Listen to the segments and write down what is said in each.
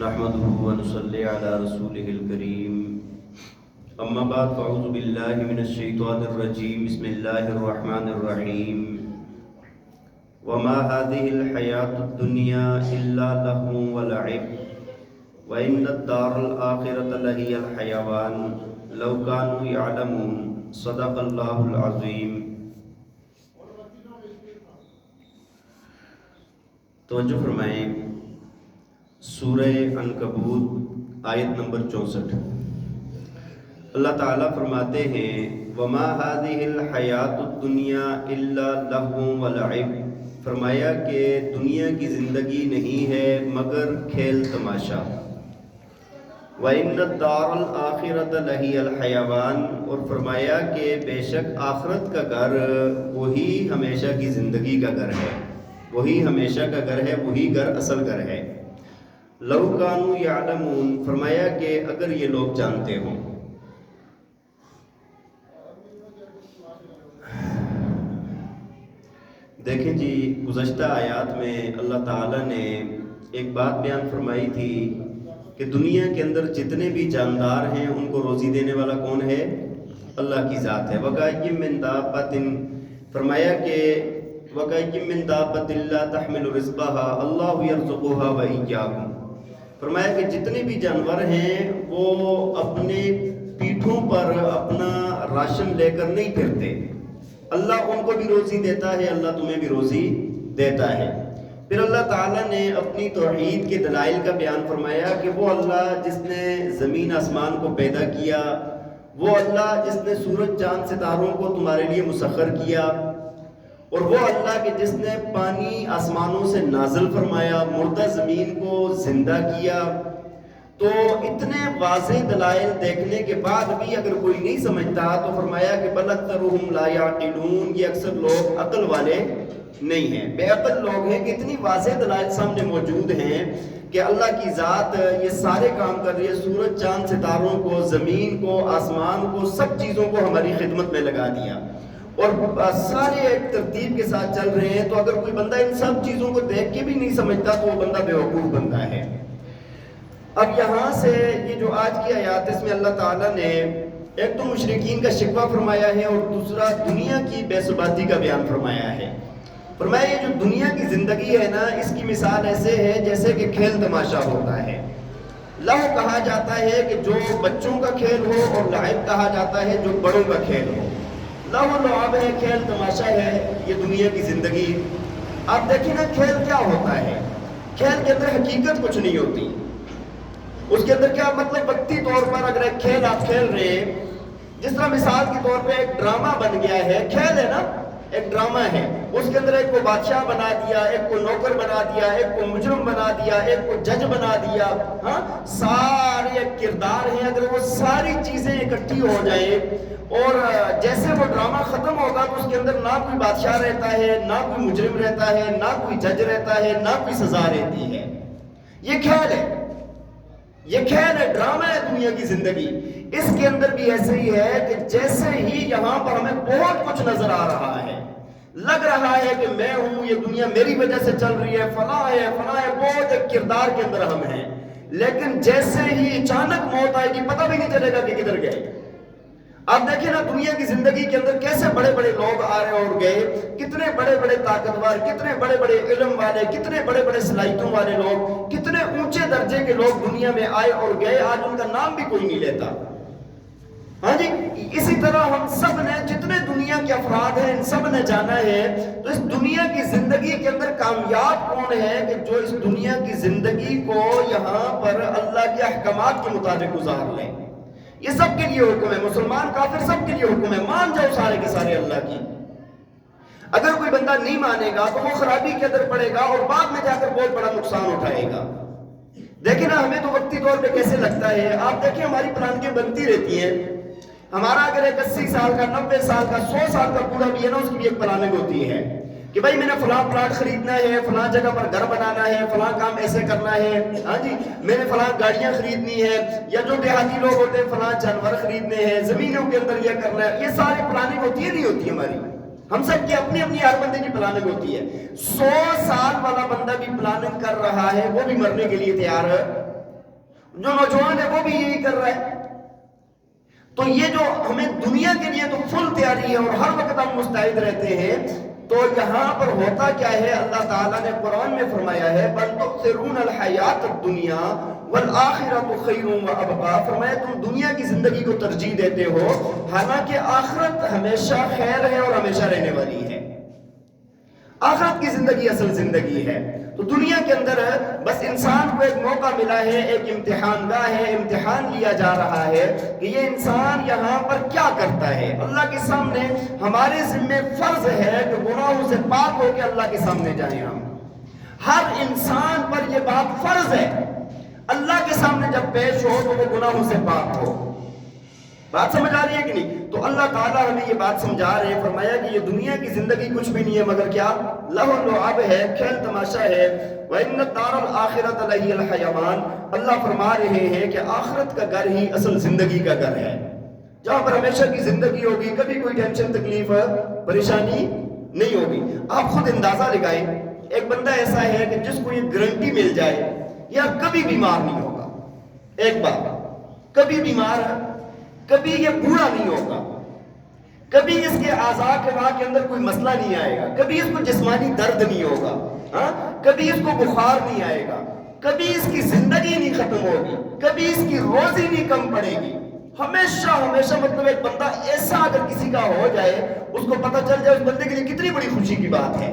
نحمده ونصلي على رسوله الكريم اما بعد فاعوذ بالله من الشيطان الرجيم بسم الله الرحمن الرحيم وما هذه الحياة الدنيا إلا لهو ولعب وإن الدار الآخرة لهي الحيوان لو كانوا يعلمون صدق الله العظيم۔ توجہ فرمائیں، سورہ عنکبوت آیت نمبر 64۔ اللہ تعالیٰ فرماتے ہیں وَمَا هَذِهِ الْحَيَاةُ الدُّنْيَا إِلَّا لَهْوٌ وَلَعِبٌ، فرمایا کہ دنیا کی زندگی نہیں ہے مگر کھیل تماشا۔ وَإِنَّ الدَّارَ الْآخِرَةَ لَهِيَ الْحَيَوَانُ، اور فرمایا کہ بے شک آخرت کا گھر وہی ہمیشہ کی زندگی کا گھر ہے، وہی ہمیشہ کا گھر ہے، وہی گھر اصل گھر ہے۔ لو کانوا یعلمون، فرمایا کہ اگر یہ لوگ جانتے ہوں۔ دیکھیں جی، گزشتہ آیات میں اللہ تعالیٰ نے ایک بات بیان فرمائی تھی کہ دنیا کے اندر جتنے بھی جاندار ہیں ان کو روزی دینے والا کون ہے؟ اللہ کی ذات ہے۔ وَكَأَيٍّ مِّن دَابَّةٍ، فرمایا کہ وَكَأَيٍّ مِّن دَابَّةٍ لَّا تَحْمِلُ رِزْقَهَا اللَّهُ يَرْزُقُهَا وَإِيَّاكُمْ، فرمایا کہ جتنے بھی جانور ہیں وہ اپنے پیٹھوں پر اپنا راشن لے کر نہیں پھرتے، اللہ ان کو بھی روزی دیتا ہے، اللہ تمہیں بھی روزی دیتا ہے۔ پھر اللہ تعالیٰ نے اپنی توحید کے دلائل کا بیان فرمایا کہ وہ اللہ جس نے زمین آسمان کو پیدا کیا، وہ اللہ جس نے سورج چاند ستاروں کو تمہارے لیے مسخر کیا، اور وہ اللہ کہ جس نے پانی آسمانوں سے نازل فرمایا، مردہ زمین کو زندہ کیا۔ تو اتنے واضح دلائل دیکھنے کے بعد بھی اگر کوئی نہیں سمجھتا تو فرمایا کہ بل اکثرهم لا یعقلون، یہ اکثر لوگ عقل والے نہیں ہیں، بے عقل لوگ ہیں کہ اتنی واضح دلائل سامنے موجود ہیں کہ اللہ کی ذات یہ سارے کام کر رہی ہے، سورج چاند ستاروں کو، زمین کو، آسمان کو، سب چیزوں کو ہماری خدمت میں لگا دیا اور سارے ایک ترتیب کے ساتھ چل رہے ہیں۔ تو اگر کوئی بندہ ان سب چیزوں کو دیکھ کے بھی نہیں سمجھتا تو وہ بندہ بیوقوف بندہ ہے۔ اب یہاں سے یہ جو آج کی آیات، اس میں اللہ تعالیٰ نے ایک تو مشرکین کا شکوہ فرمایا ہے اور دوسرا دنیا کی بے ثباتی کا بیان فرمایا ہے۔ فرمایا یہ جو دنیا کی زندگی ہے نا، اس کی مثال ایسے ہے جیسے کہ کھیل تماشا ہوتا ہے۔ لہو کہا جاتا ہے کہ جو بچوں کا کھیل ہو، اور لعب کہا جاتا ہے جو بڑوں کا کھیل ہو۔ لہو لعب ہے، کھیل تماشا ہے، یہ دنیا کی زندگی۔ آپ دیکھیں نا کھیل کیا ہوتا ہے، کھیل کے اندر حقیقت کچھ نہیں ہوتی، اس کے اندر کیا مطلب وقتی طور پر اگر ایک کھیل آپ کھیل رہے ہیں، جس طرح مثال کے طور پہ ایک ڈرامہ بن گیا ہے، کھیل ہے نا، ایک ڈرامہ ہے، اس کے اندر ایک کو بادشاہ بنا دیا، ایک کو نوکر بنا دیا، ایک کو مجرم بنا دیا، ایک کو جج بنا دیا، ہاں سارے ایک کردار ہیں۔ اگر وہ ساری چیزیں اکٹھی ہو جائیں اور جیسے وہ ڈرامہ ختم ہوگا تو اس کے اندر نہ کوئی بادشاہ رہتا ہے، نہ کوئی مجرم رہتا ہے، نہ کوئی جج رہتا ہے، نہ کوئی سزا رہتی ہے۔ یہ کھیل ہے، یہ کھیل ہے، ڈرامہ ہے دنیا کی زندگی۔ اس کے اندر بھی ایسے ہی ہے کہ جیسے ہی یہاں پر ہمیں بہت کچھ نظر آ رہا ہے، لگ رہا ہے کہ میں ہوں، یہ دنیا میری وجہ سے چل رہی ہے، فلاں ہے فلاں ہے، بہت ایک کردار کے اندر ہم ہیں، لیکن جیسے ہی اچانک موت آئے گی پتہ بھی نہیں چلے گا کہ کدھر گئے۔ آپ دیکھیں نا دنیا کی زندگی کے اندر کیسے بڑے بڑے لوگ آ رہے اور گئے، کتنے بڑے بڑے طاقتور، کتنے بڑے بڑے علم والے، کتنے بڑے بڑے صلاحیتوں والے لوگ، کتنے اونچے درجے کے لوگ دنیا میں آئے اور گئے، آج ان کا نام بھی کوئی نہیں لیتا۔ ہاں جی، اسی طرح ہم سب نے جتنے دنیا کے افراد ہیں ان سب نے جانا ہے۔ تو اس دنیا کی زندگی کے اندر کامیاب کون ہے کہ جو اس دنیا کی زندگی کو یہاں پر اللہ کے احکامات کے مطابق گزار لیں۔ یہ سب کے لیے حکم ہے، مسلمان کافر سب کے لیے حکم ہے، مان جاؤ سارے کے سارے اللہ کی۔ اگر کوئی بندہ نہیں مانے گا تو وہ خرابی کے اندر پڑے گا اور بعد میں جا کر بہت بڑا نقصان اٹھائے گا۔ دیکھیں نا ہمیں تو وقتی طور پہ کیسے لگتا ہے، آپ دیکھیں ہماری پلانیں بنتی رہتی ہیں، ہمارا اگر ایک 80 سال کا، 90 سال کا، 100 سال کا بوڑھا بھی ہے نا، اس کی بھی ایک پلاننگ ہوتی ہے کہ بھائی میں نے فلاں پلاٹ خریدنا ہے، فلاں جگہ پر گھر بنانا ہے، فلاں کام ایسے کرنا ہے، ہاں جی میں نے فلاں گاڑیاں خریدنی ہے، یا جو دیہاتی لوگ ہوتے ہیں فلاں جانور خریدنے ہیں، زمینوں کے اندر یہ کرنا ہے۔ یہ ساری پلاننگ ہوتی ہے نہیں ہوتی ہماری، ہم سب کی اپنی اپنی ہر بندے کی پلاننگ ہوتی ہے۔ 100 سال والا بندہ بھی پلاننگ کر رہا ہے، وہ بھی مرنے کے لیے تیار جو نوجوان ہے وہ بھی یہی کر رہا ہے. تو یہ جو ہمیں دنیا کے لیے تو فل تیاری ہے اور ہر وقت ہم مستعد رہتے ہیں. تو یہاں پر ہوتا کیا ہے؟ اللہ تعالیٰ نے قرآن میں فرمایا ہے بل تؤثرون الحیات الدنیا والآخرۃ خیر وابقیٰ. فرمایا تم دنیا کی زندگی کو ترجیح دیتے ہو حالانکہ آخرت ہمیشہ خیر ہے اور ہمیشہ رہنے والی ہے. آخرت کی زندگی اصل زندگی ہے. تو دنیا کے اندر بس انسان کو ایک موقع ملا ہے، ایک امتحان گاہ ہے، امتحان لیا جا رہا ہے کہ یہ انسان یہاں پر کیا کرتا ہے. اللہ کے سامنے ہمارے ذمہ فرض ہے کہ گناہوں سے پاک ہو کے اللہ کے سامنے جائیں. ہم ہر انسان پر یہ بات فرض ہے، اللہ کے سامنے جب پیش ہو تو وہ گناہوں سے پاک ہو. بات سمجھ آ رہی ہے کہ نہیں؟ تو اللہ تعالیٰ ہمیں یہ بات سمجھا رہے ہیں. فرمایا کہ یہ دنیا کی زندگی کچھ بھی نہیں ہے مگر کیا؟ لہو و لعب ہے، کھیل تماشا ہے. وَإِنَّ الدَّارَ الْآخِرَةَ لَهِيَ الْحَيَوَانُ. اللہ فرما رہے ہیں کہ آخرت کا گھر ہی اصل زندگی کا گھر ہے، جہاں پر ہمیشہ کی زندگی ہوگی، کبھی کوئی ٹینشن تکلیف پریشانی نہیں ہوگی. آپ خود اندازہ لگائیں، ایک بندہ ایسا ہے کہ جس کو یہ گارنٹی مل جائے یا کبھی بیمار نہیں ہوگا. ایک بات، کبھی بیمار، کبھی یہ بوڑھا نہیں ہوگا، کبھی اس کے اعضاء کے وہاں کے اندر کوئی مسئلہ نہیں آئے گا، کبھی اس کو جسمانی درد نہیں ہوگا، کبھی اس کو بخار نہیں آئے گا، کبھی اس کی زندگی نہیں ختم ہوگی، کبھی اس کی روزی نہیں کم پڑے گی. ہمیشہ ہمیشہ مطلب ایک بندہ ایسا اگر کسی کا ہو جائے، اس کو پتہ چل جائے اس بندے کے لیے کتنی بڑی خوشی کی بات ہے.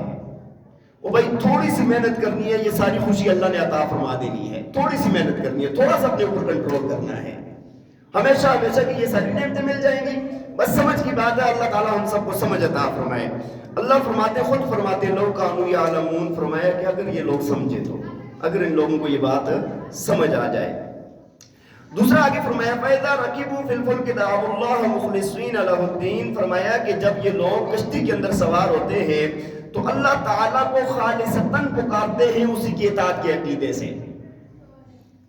وہ بھائی تھوڑی سی محنت کرنی ہے، یہ ساری خوشی اللہ نے عطا فرما دینی ہے. تھوڑی سی محنت کرنی ہے، تھوڑا سا اپنے اوپر کنٹرول کرنا ہے، ہمیشہ ہمیشہ کی یہ ساری نعمتیں مل جائیں گی. بس سمجھ کی بات ہے. اللہ تعالیٰ ہم سب کو سمجھ عطا فرمائے. اللہ فرماتے، خود فرماتے لو کانوا یعلمون. فرمایا کہ اگر یہ لوگ سمجھے تو، اگر ان لوگوں کو یہ بات سمجھ آ جائے. دوسرا آگے فرمایا فَإِذَا رَكِبُوا فِي الْفُلْكِ دَعَوُا اللَّهَ مُخْلِصِينَ لَهُ الدِّينَ. فرمایا کہ جب یہ لوگ کشتی کے اندر سوار ہوتے ہیں تو اللہ تعالیٰ کو خالصتاً پکارتے ہیں اسی کی اطاعت کے عقیدے سے.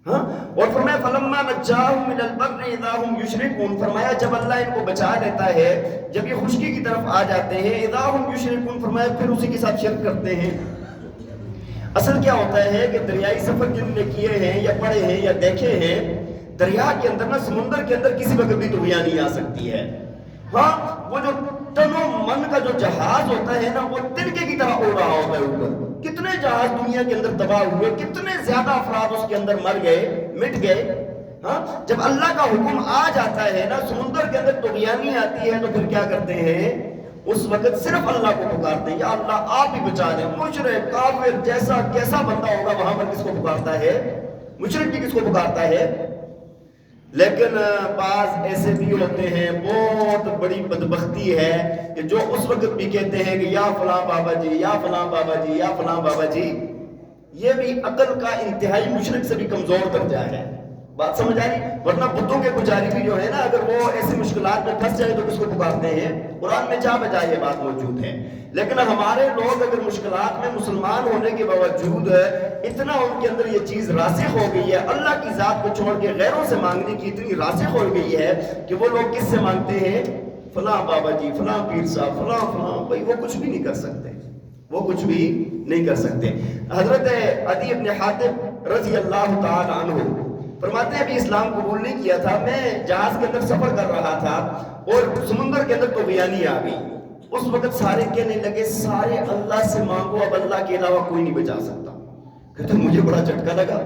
اور فرمایا فَلَمَّا نَجَّاهُمْ مِنَ الْبَرِّ إِذَا هُمْ يُشْرِكُونَ. فرمایا جب اللہ ان کو بچا لیتا ہے، جب یہ خشکی کی طرف آ جاتے ہیں، إِذَا هُمْ يُشْرِكُونَ. فرمایا پھر اسی کے ساتھ شرک کرتے ہیں. اصل کیا ہوتا ہے کہ دریائی سفر جن نے کیے ہیں یا پڑھے ہیں یا دیکھے ہیں، دریا کے اندر نہ، سمندر کے اندر کسی وقت بھی طغیانی آ سکتی ہے. وہ جو ٹنوں من کا جو جہاز ہوتا ہے نا، وہ تنکے کی طرح اڑ رہا ہوتا ہے اوپر. کتنے جہاز دنیا کے اندر تباہ ہوئے، کتنے زیادہ افراد اس کے اندر مر گئے، مٹ گئے. جب اللہ کا حکم آ جاتا ہے نا، سمندر کے اندر طغیانی آتی ہے، تو پھر کیا کرتے ہیں؟ اس وقت صرف اللہ کو پکارتے ہیں، یا اللہ آپ ہی بچا دیں. مشرک کافر جیسا کیسا بندہ ہوگا وہاں پر کس کو پکارتا ہے؟ مشرک بھی کس کو پکارتا ہے. لیکن بعض ایسے بھی ہوتے ہیں، بہت بڑی بدبختی ہے کہ جو اس وقت بھی کہتے ہیں کہ یا فلاں بابا جی، یا فلاں بابا جی، یا فلاں بابا جی. یہ بھی عقل کا انتہائی مشرک سے بھی کمزور درجہ ہے. بات سمجھ آئی؟ ورنہ بتوں کے پجاری بھی جو ہے نا، اگر وہ ایسی مشکلات میں پھنس جائے تو کس کو پکارتے ہیں؟ قرآن میں جا بجا یہ بات موجود ہے. لیکن ہمارے لوگ اگر مشکلات میں مسلمان ہونے کے باوجود اتنا ان کے اندر یہ چیز راسخ ہو گئی ہے، اللہ کی ذات کو چھوڑ کے غیروں سے مانگنے کی اتنی راسخ ہو گئی ہے کہ وہ لوگ کس سے مانگتے ہیں؟ فلاں بابا جی، فلاں پیر صاحب، فلاں فلاں. بھائی وہ کچھ بھی نہیں کر سکتے، وہ کچھ بھی نہیں کر سکتے. حضرت عدی بن حاتم رضی اللہ تعالی عنہ فرماتے ہیں ابھی اسلام قبول نہیں کیا تھا، میں جہاز کے اندر سفر کر رہا تھا اور سمندر کے اندر طغیانی آ گئی. اس وقت سارے کہنے لگے سارے اللہ سے مانگو، اب اللہ کے علاوہ کوئی نہیں بچا سکتا. کہتے مجھے بڑا جھٹکا لگا،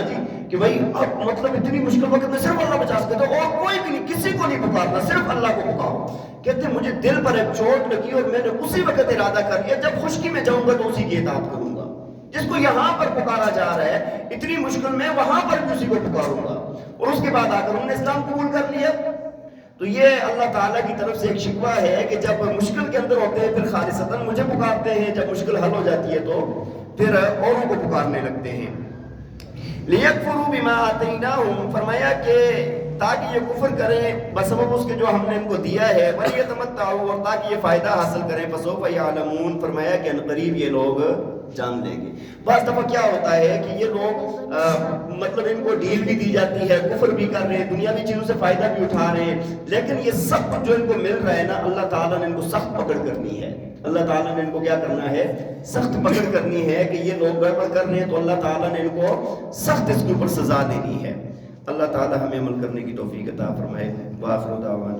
جی کہ بھائی اب مطلب اتنی مشکل وقت میں صرف اللہ بچا سکتا ہے اور کوئی بھی نہیں، کسی کو نہیں پکارنا، صرف اللہ کو پکارو. کہتے مجھے دل پر ایک چوٹ لگی اور میں نے اسی وقت ارادہ کر لیا جب خشکی میں جاؤں گا تو اسی کی اطاعت کروں گا. جس کو یہاں پر پکارا جا رہا ہے اتنی مشکل میں، وہاں پر بھی اسی کو پکاروں گا. اور اس کے بعد آ کر انہوں نے اسلام قبول کر لیا. تو یہ اللہ تعالیٰ کی طرف سے ایک شکوہ ہے کہ جب مشکل کے اندر ہوتے ہیں پھر خالصتاً مجھے پکارتے ہیں، جب مشکل حل ہو جاتی ہے تو پھر اوروں کو پکارنے لگتے ہیں. لِيَكْفُرُوا بِمَا آتَيْنَاهُمْ. فرمایا کہ تاکہ یہ کفر کریں بسبب اس کے جو ہم نے ان کو دیا ہے، وَلِيَتَمَتَّعُوا، اور تاکہ یہ فائدہ حاصل کریں. فَسَوْفَ يَعْلَمُونَ. فرمایا کہ قریب یہ لوگ جان لیں گے. بعض دفعہ کیا ہوتا ہے کہ یہ لوگ مطلب ان کو ڈیل بھی دی جاتی ہے، کفر بھی کر رہے ہیں، دنیاوی چیزوں سے فائدہ بھی اٹھا رہے ہیں، لیکن یہ سب کچھ جو ان کو مل رہا ہے نا، اللہ تعالیٰ نے ان کو سخت پکڑ کرنی ہے. اللہ تعالیٰ نے ان کو کیا کرنا ہے؟ سخت پکڑ کرنی ہے کہ یہ لوگ گڑبڑ کر رہے ہیں تو اللہ تعالیٰ نے ان کو سخت اس کے اوپر سزا دینی ہے. اللہ تعالی ہمیں عمل کرنے کی توفیق عطا فرمائے۔ وآخر دعوانا